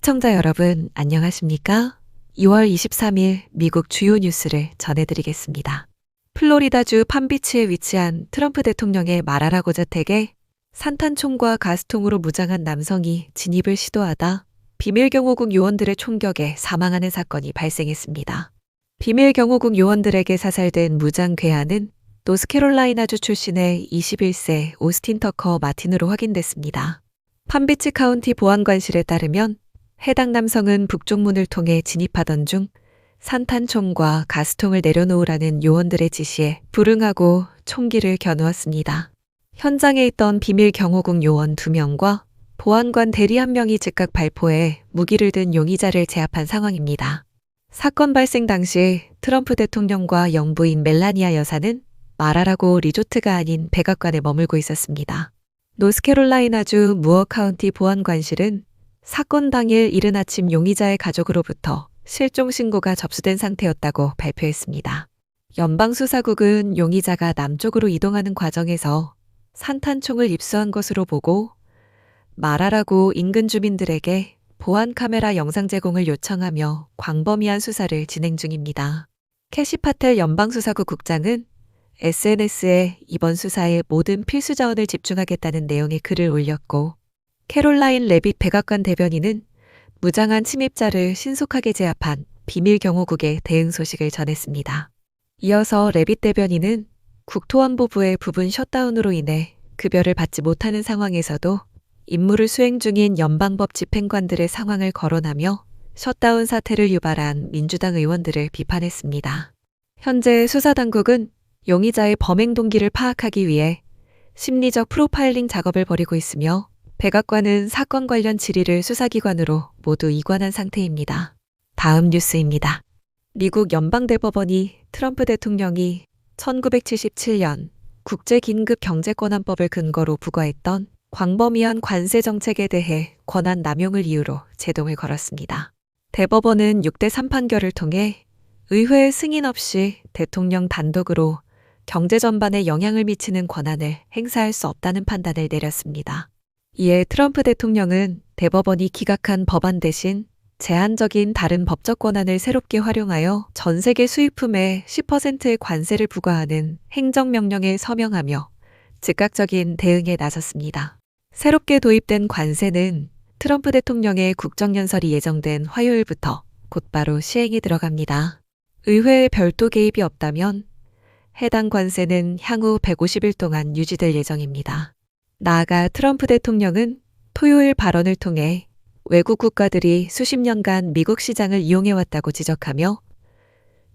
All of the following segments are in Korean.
시청자 여러분, 안녕하십니까? 2월 23일 미국 주요 뉴스를 전해드리겠습니다. 플로리다주 팜비치에 위치한 트럼프 대통령의 마라라고 저택에 산탄총과 가스통으로 무장한 남성이 진입을 시도하다 비밀경호국 요원들의 총격에 사망하는 사건이 발생했습니다. 비밀경호국 요원들에게 사살된 무장 괴한은 노스캐롤라이나주 출신의 21세 오스틴 터커 마틴으로 확인됐습니다. 팜비치 카운티 보안관실에 따르면 해당 남성은 북쪽문을 통해 진입하던 중 산탄총과 가스통을 내려놓으라는 요원들의 지시에 불응하고 총기를 겨누었습니다. 현장에 있던 비밀경호국 요원 2명과 보안관 대리 1명이 즉각 발포해 무기를 든 용의자를 제압한 상황입니다. 사건 발생 당시 트럼프 대통령과 영부인 멜라니아 여사는 마라라고 리조트가 아닌 백악관에 머물고 있었습니다. 노스캐롤라이나주 무어 카운티 보안관실은 사건 당일 이른 아침 용의자의 가족으로부터 실종 신고가 접수된 상태였다고 발표했습니다. 연방수사국은 용의자가 남쪽으로 이동하는 과정에서 산탄총을 입수한 것으로 보고 마라라고 인근 주민들에게 보안 카메라 영상 제공을 요청하며 광범위한 수사를 진행 중입니다. 캐시 파텔 연방수사국 국장은 SNS에 이번 수사에 모든 필수 자원을 집중하겠다는 내용의 글을 올렸고, 캐롤라인 레빗 백악관 대변인은 무장한 침입자를 신속하게 제압한 비밀경호국의 대응 소식을 전했습니다. 이어서 레빗 대변인은 국토안보부의 부분 셧다운으로 인해 급여를 받지 못하는 상황에서도 임무를 수행 중인 연방법 집행관들의 상황을 거론하며 셧다운 사태를 유발한 민주당 의원들을 비판했습니다. 현재 수사당국은 용의자의 범행 동기를 파악하기 위해 심리적 프로파일링 작업을 벌이고 있으며 백악관은 사건 관련 질의를 수사기관으로 모두 이관한 상태입니다. 다음 뉴스입니다. 미국 연방대법원이 트럼프 대통령이 1977년 국제긴급경제권한법을 근거로 부과했던 광범위한 관세 정책에 대해 권한 남용을 이유로 제동을 걸었습니다. 대법원은 6대3 판결을 통해 의회의 승인 없이 대통령 단독으로 경제 전반에 영향을 미치는 권한을 행사할 수 없다는 판단을 내렸습니다. 이에 트럼프 대통령은 대법원이 기각한 법안 대신 제한적인 다른 법적 권한을 새롭게 활용하여 전 세계 수입품에 10%의 관세를 부과하는 행정명령에 서명하며 즉각적인 대응에 나섰습니다. 새롭게 도입된 관세는 트럼프 대통령의 국정연설이 예정된 화요일부터 곧바로 시행에 들어갑니다. 의회의 별도 개입이 없다면 해당 관세는 향후 150일 동안 유지될 예정입니다. 나아가 트럼프 대통령은 토요일 발언을 통해 외국 국가들이 수십 년간 미국 시장을 이용해왔다고 지적하며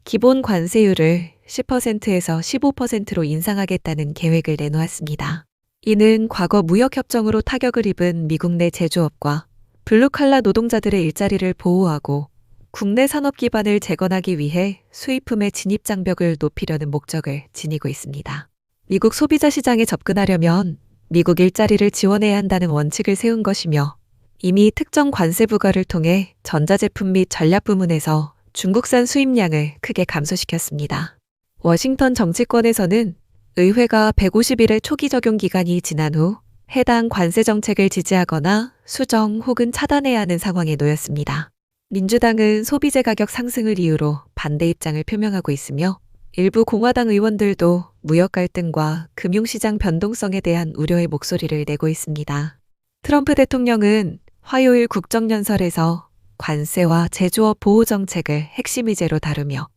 기본 관세율을 10%에서 15%로 인상하겠다는 계획을 내놓았습니다. 이는 과거 무역협정으로 타격을 입은 미국 내 제조업과 블루칼라 노동자들의 일자리를 보호하고 국내 산업 기반을 재건하기 위해 수입품의 진입 장벽을 높이려는 목적을 지니고 있습니다. 미국 소비자 시장에 접근하려면 미국 일자리를 지원해야 한다는 원칙을 세운 것이며 이미 특정 관세 부과를 통해 전자제품 및 전략 부문에서 중국산 수입량을 크게 감소시켰습니다. 워싱턴 정치권에서는 의회가 150일의 초기 적용 기간이 지난 후 해당 관세 정책을 지지하거나 수정 혹은 차단해야 하는 상황에 놓였습니다. 민주당은 소비재 가격 상승을 이유로 반대 입장을 표명하고 있으며 일부 공화당 의원들도 무역 갈등과 금융시장 변동성에 대한 우려의 목소리를 내고 있습니다. 트럼프 대통령은 화요일 국정연설에서 관세와 제조업 보호 정책을 핵심 의제로 다루며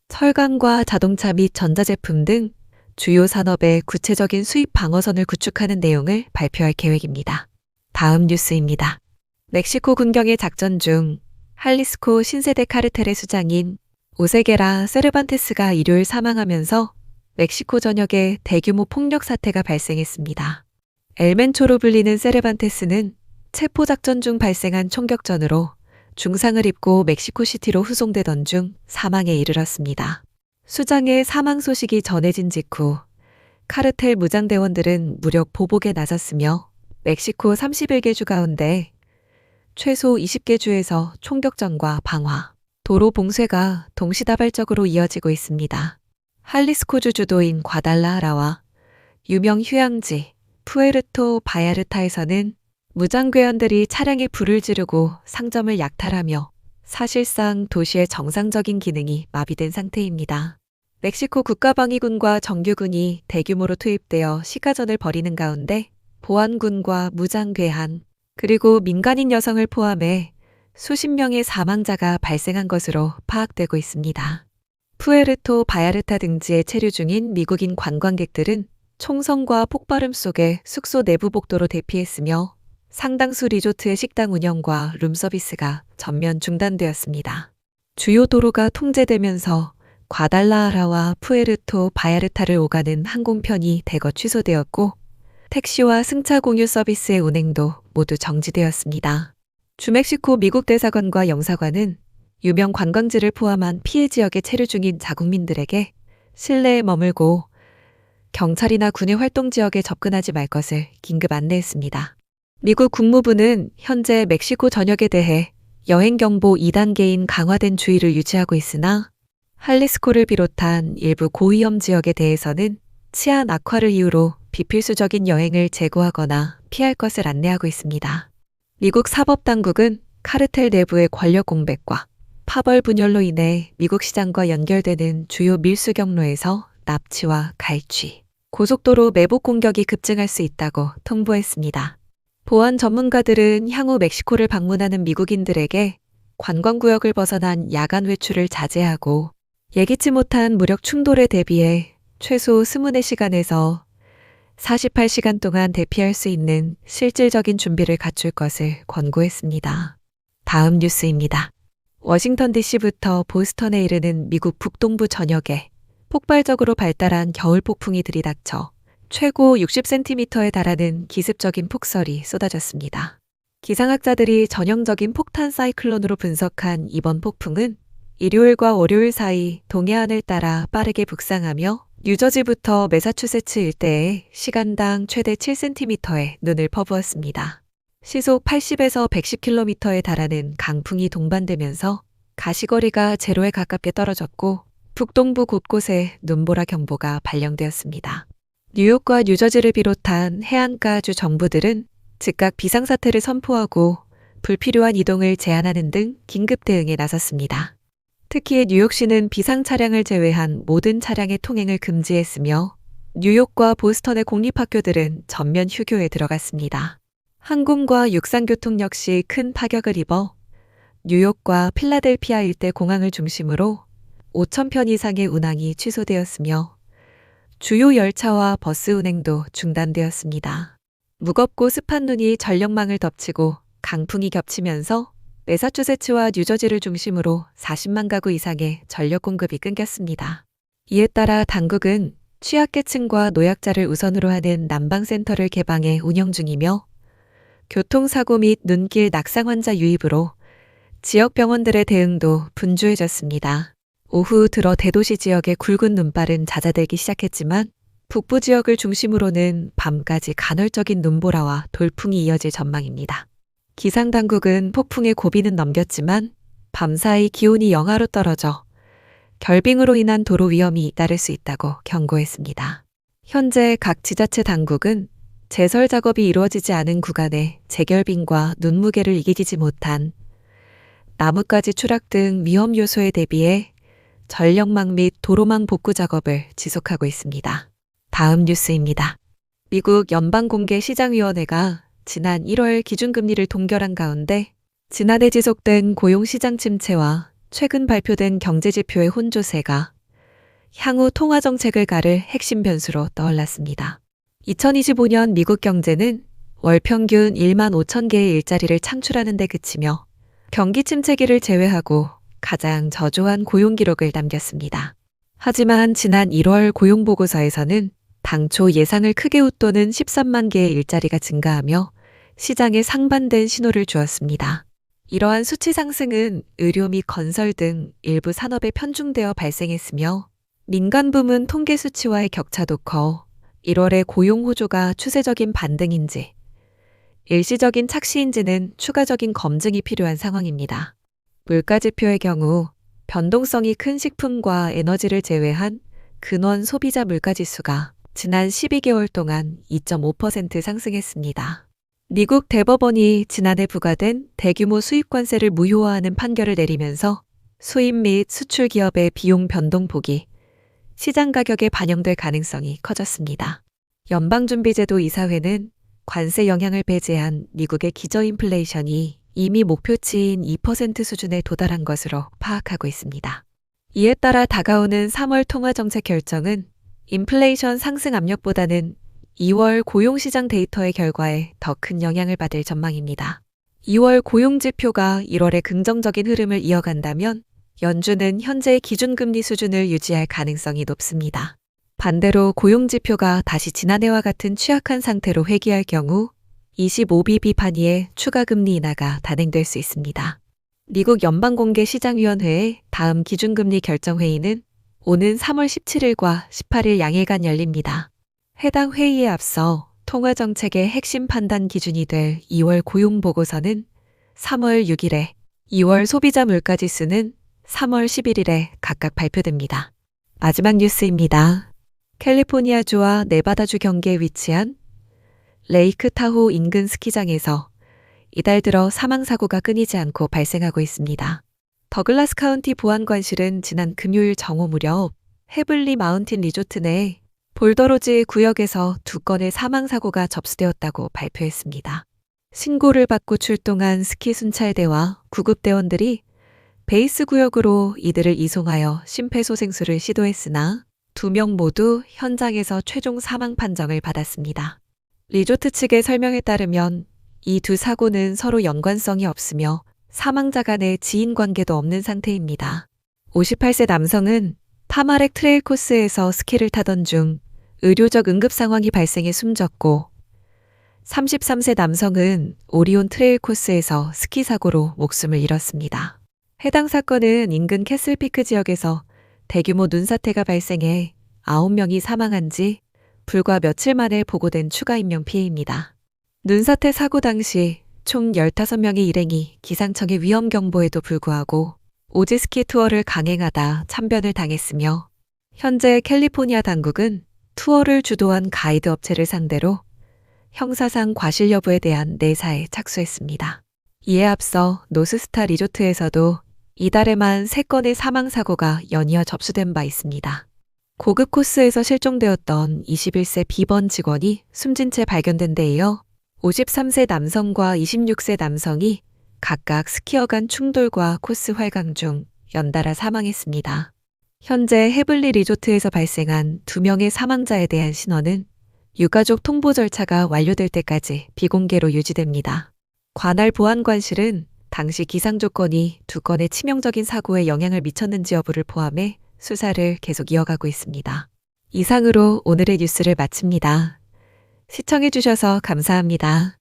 철강과 자동차 및 전자제품 등 주요 산업의 구체적인 수입 방어선을 구축하는 내용을 발표할 계획입니다. 다음 뉴스입니다. 멕시코 군경의 작전 중 할리스코 신세대 카르텔의 수장인 오세게라 세르반테스가 일요일 사망하면서 멕시코 전역에 대규모 폭력 사태가 발생했습니다. 엘멘초로 불리는 세르반테스는 체포작전 중 발생한 총격전으로 중상을 입고 멕시코시티로 후송되던 중 사망에 이르렀습니다. 수장의 사망 소식이 전해진 직후 카르텔 무장대원들은 무력 보복에 나섰으며 멕시코 31개 주 가운데 최소 20개 주에서 총격전과 방화, 도로 봉쇄가 동시다발적으로 이어지고 있습니다. 할리스코주 주도인 과달라하라와 유명 휴양지 푸에르토 바야르타에서는 무장괴한들이 차량에 불을 지르고 상점을 약탈하며 사실상 도시의 정상적인 기능이 마비된 상태입니다. 멕시코 국가방위군과 정규군이 대규모로 투입되어 시가전을 벌이는 가운데 보안군과 무장괴한 그리고 민간인 여성을 포함해 수십 명의 사망자가 발생한 것으로 파악되고 있습니다. 푸에르토 바야르타 등지에 체류 중인 미국인 관광객들은 총성과 폭발음 속에 숙소 내부 복도로 대피했으며 상당수 리조트의 식당 운영과 룸서비스가 전면 중단되었습니다. 주요 도로가 통제되면서 과달라하라와 푸에르토 바야르타를 오가는 항공편이 대거 취소되었고 택시와 승차 공유 서비스의 운행도 모두 정지되었습니다. 주멕시코 미국 대사관과 영사관은 유명 관광지를 포함한 피해 지역에 체류 중인 자국민들에게 실내에 머물고 경찰이나 군의 활동 지역에 접근하지 말 것을 긴급 안내했습니다. 미국 국무부는 현재 멕시코 전역에 대해 여행경보 2단계인 강화된 주의를 유지하고 있으나 할리스코를 비롯한 일부 고위험 지역에 대해서는 치안 악화를 이유로 비필수적인 여행을 제고하거나 피할 것을 안내하고 있습니다. 미국 사법당국은 카르텔 내부의 권력 공백과 파벌 분열로 인해 미국 시장과 연결되는 주요 밀수 경로에서 납치와 갈취, 고속도로 매복 공격이 급증할 수 있다고 통보했습니다. 보안 전문가들은 향후 멕시코를 방문하는 미국인들에게 관광구역을 벗어난 야간 외출을 자제하고 예기치 못한 무력 충돌에 대비해 최소 24시간에서 48시간 동안 대피할 수 있는 실질적인 준비를 갖출 것을 권고했습니다. 다음 뉴스입니다. 워싱턴 DC부터 보스턴에 이르는 미국 북동부 전역에 폭발적으로 발달한 겨울 폭풍이 들이닥쳐 최고 60cm에 달하는 기습적인 폭설이 쏟아졌습니다. 기상학자들이 전형적인 폭탄 사이클론으로 분석한 이번 폭풍은 일요일과 월요일 사이 동해안을 따라 빠르게 북상하며 뉴저지부터 매사추세츠 일대에 시간당 최대 7cm의 눈을 퍼부었습니다. 시속 80에서 110km에 달하는 강풍이 동반되면서 가시거리가 제로에 가깝게 떨어졌고 북동부 곳곳에 눈보라 경보가 발령되었습니다. 뉴욕과 뉴저지를 비롯한 해안가주 정부들은 즉각 비상사태를 선포하고 불필요한 이동을 제한하는 등 긴급 대응에 나섰습니다. 특히 뉴욕시는 비상 차량을 제외한 모든 차량의 통행을 금지했으며 뉴욕과 보스턴의 공립학교들은 전면 휴교에 들어갔습니다. 항공과 육상교통 역시 큰 타격을 입어 뉴욕과 필라델피아 일대 공항을 중심으로 5,000편 이상의 운항이 취소되었으며 주요 열차와 버스 운행도 중단되었습니다. 무겁고 습한 눈이 전력망을 덮치고 강풍이 겹치면서 매사추세츠와 뉴저지를 중심으로 40만 가구 이상의 전력 공급이 끊겼습니다. 이에 따라 당국은 취약계층과 노약자를 우선으로 하는 난방센터를 개방해 운영 중이며 교통사고 및 눈길 낙상 환자 유입으로 지역 병원들의 대응도 분주해졌습니다. 오후 들어 대도시 지역의 굵은 눈발은 잦아들기 시작했지만 북부 지역을 중심으로는 밤까지 간헐적인 눈보라와 돌풍이 이어질 전망입니다. 기상당국은 폭풍의 고비는 넘겼지만 밤사이 기온이 영하로 떨어져 결빙으로 인한 도로 위험이 잇따를 수 있다고 경고했습니다. 현재 각 지자체 당국은 제설 작업이 이루어지지 않은 구간에 재결빙과 눈무게를 이기지 못한 나뭇가지 추락 등 위험 요소에 대비해 전력망 및 도로망 복구 작업을 지속하고 있습니다. 다음 뉴스입니다. 미국 연방공개시장위원회가 지난 1월 기준금리를 동결한 가운데 지난해 지속된 고용시장 침체와 최근 발표된 경제지표의 혼조세가 향후 통화정책을 가를 핵심 변수로 떠올랐습니다. 2025년 미국 경제는 월 평균 1만 5천 개의 일자리를 창출하는 데 그치며 경기 침체기를 제외하고 가장 저조한 고용 기록을 남겼습니다. 하지만 지난 1월 고용보고서에서는 당초 예상을 크게 웃도는 13만 개의 일자리가 증가하며 시장에 상반된 신호를 주었습니다. 이러한 수치 상승은 의료 및 건설 등 일부 산업에 편중되어 발생했으며 민간 부문 통계 수치와의 격차도 커 1월의 고용 호조가 추세적인 반등인지 일시적인 착시인지는 추가적인 검증이 필요한 상황입니다. 물가지표의 경우 변동성이 큰 식품과 에너지를 제외한 근원 소비자 물가지수가 지난 12개월 동안 2.5% 상승했습니다. 미국 대법원이 지난해 부과된 대규모 수입관세를 무효화하는 판결을 내리면서 수입 및 수출 기업의 비용 변동폭이 시장 가격에 반영될 가능성이 커졌습니다. 연방준비제도 이사회는 관세 영향을 배제한 미국의 기저인플레이션이 이미 목표치인 2% 수준에 도달한 것으로 파악하고 있습니다. 이에 따라 다가오는 3월 통화정책 결정은 인플레이션 상승 압력보다는 2월 고용시장 데이터의 결과에 더 큰 영향을 받을 전망입니다. 2월 고용지표가 1월의 긍정적인 흐름을 이어간다면 연준은 현재의 기준금리 수준을 유지할 가능성이 높습니다. 반대로 고용지표가 다시 지난해와 같은 취약한 상태로 회귀할 경우 25bp 단위의 추가금리 인하가 단행될 수 있습니다. 미국 연방공개시장위원회의 다음 기준금리 결정회의는 오는 3월 17일과 18일 양일간 열립니다. 해당 회의에 앞서 통화정책의 핵심 판단 기준이 될 2월 고용보고서는 3월 6일에, 2월 소비자 물가지수는 3월 11일에 각각 발표됩니다. 마지막 뉴스입니다. 캘리포니아주와 네바다주 경계에 위치한 레이크 타호 인근 스키장에서 이달 들어 사망사고가 끊이지 않고 발생하고 있습니다. 더글라스 카운티 보안관실은 지난 금요일 정오 무렵 헤블리 마운틴 리조트 내 볼더로즈 구역에서 2건의 사망사고가 접수되었다고 발표했습니다. 신고를 받고 출동한 스키 순찰대와 구급대원들이 베이스 구역으로 이들을 이송하여 심폐소생술을 시도했으나 2명 모두 현장에서 최종 사망 판정을 받았습니다. 리조트 측의 설명에 따르면 이 두 사고는 서로 연관성이 없으며 사망자 간의 지인 관계도 없는 상태입니다. 58세 남성은 타마렉 트레일 코스에서 스키를 타던 중 의료적 응급 상황이 발생해 숨졌고 33세 남성은 오리온 트레일 코스에서 스키 사고로 목숨을 잃었습니다. 해당 사건은 인근 캐슬피크 지역에서 대규모 눈사태가 발생해 9명이 사망한 지 불과 며칠 만에 보고된 추가 인명 피해입니다. 눈사태 사고 당시 총 15명의 일행이 기상청의 위험 경보에도 불구하고 오지 스키 투어를 강행하다 참변을 당했으며 현재 캘리포니아 당국은 투어를 주도한 가이드 업체를 상대로 형사상 과실 여부에 대한 내사에 착수했습니다. 이에 앞서 노스스타 리조트에서도 이달에만 3건의 사망사고가 연이어 접수된 바 있습니다. 고급 코스에서 실종되었던 21세 비번 직원이 숨진 채 발견된 데 이어 53세 남성과 26세 남성이 각각 스키어 간 충돌과 코스 활강 중 연달아 사망했습니다. 현재 헤블리 리조트에서 발생한 2명의 사망자에 대한 신원은 유가족 통보 절차가 완료될 때까지 비공개로 유지됩니다. 관할 보안관실은 당시 기상 조건이 2건의 치명적인 사고에 영향을 미쳤는지 여부를 포함해 수사를 계속 이어가고 있습니다. 이상으로 오늘의 뉴스를 마칩니다. 시청해주셔서 감사합니다.